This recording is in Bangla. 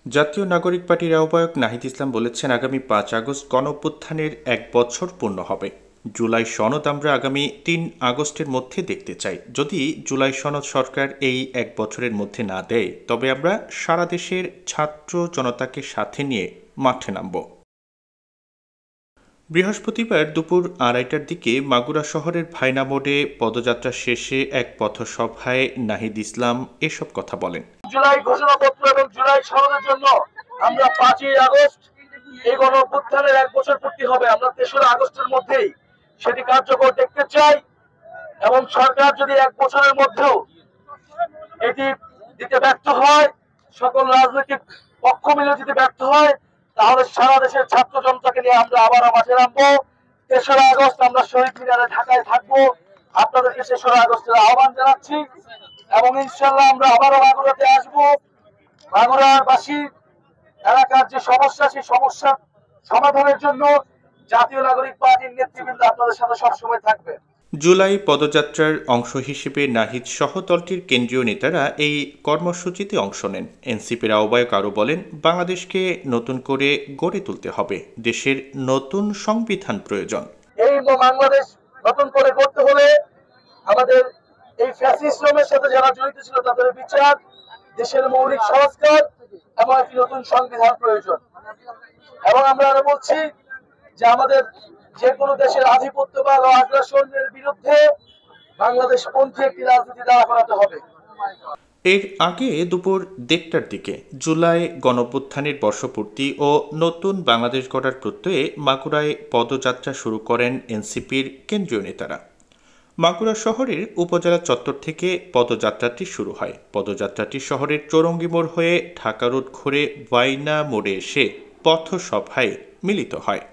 জাতীয় নাগরিক পার্টির আহ্বায়ক নাহিদ ইসলাম বলেছেন, আগামী ৫ আগস্ট গণঅভ্যুত্থানের ১ বছর পূর্ণ হবে। জুলাই সনদ আমরা আগামী ৩ আগস্টের মধ্যে দেখতে চাই। যদি জুলাই সনদ সরকার এই ১ বছরের মধ্যে না দেয়, তবে আমরা সারা দেশের ছাত্র জনতাকে সাথে নিয়ে মাঠে নামব। বৃহস্পতিবার দুপুর ২:৩০টার দিকে মাগুরা শহরের ভাইনা মোড়ে পদযাত্রা শেষে এক পথসভায় নাহিদ ইসলাম এসব কথা বলেন। জুলাই ঘোষণাপত্র এবং জুলাই সনদের জন্য আমরা ৫ই আগস্ট এই গণঅভ্যুত্থানের ১ বছর পূর্তি হবে। আমরা ৩রা আগস্টের মধ্যেই সেটি কার্যকর দেখতে চাই এবং সরকার যদি ১ বছরের মধ্যেও এটি দিতে ব্যর্থ হয়, সকল রাজনৈতিক পক্ষ মিলে যদি ব্যর্থ হয়, তাহলে সারা দেশের ছাত্র জনতাকে নিয়ে আমরা আবারও মাঠে নামবো। ৩রা আগস্ট আমরা শহীদ মিনারে ঢাকায় থাকবো। আপনাদেরকে ৩রা আগস্টের আহ্বান জানাচ্ছি এবং ইনশাল্লাহ আমরা আবারও মাগুরাতে আসবো। মাগুরাবাসী এলাকার যে সমস্যা, সেই সমস্যার সমাধানের জন্য জাতীয় নাগরিক পার্টির নেতৃবৃন্দ আপনাদের সাথে সবসময় থাকবে। জুলাই পদযাত্রার অংশ হিসেবে নাহিদ সহ দলটির কেন্দ্রীয় নেতারা এই কর্মসূচিতে অংশ নেন। এনসিপির আহ্বায়ক আরও বলেন, বাংলাদেশকে নতুন করে গড়ে তুলতে হবে, দেশের নতুন সংবিধান প্রয়োজন। এই বাংলাদেশ নতুন করে গড়তে হলে আমাদের এই ফ্যাসিজমের সাথে যারা জড়িত ছিল তাদের বিচার, দেশের মৌলিক সংস্কার এবং একটি নতুন সংবিধান প্রয়োজন। এবং আমরা আরো বলছি যে আমাদের যে কোনো দেশের আধিপত্যবাদ ও আগ্রাসনের বিরুদ্ধে বাংলাদেশ পন্থী একটি রাজনীতি দাঁড়া করাতে হবে। এর আগে দুপুর ১:৩০টার দিকে জুলাই গণঅভ্যুত্থানের বর্ষপূর্তি ও নতুন বাংলাদেশ গড়ার প্রত্যয়ে মাগুরায় পদযাত্রা শুরু করেন এনসিপির কেন্দ্রীয় নেতারা। মাগুরা শহরের উপজেলা চত্বর থেকে পদযাত্রাটি শুরু হয়। পদযাত্রাটি শহরের চৌরঙ্গি মোড় হয়ে ঢাকা রোড ঘুরে ভাইনা মোড়ে এসে পথসভায় মিলিত হয়।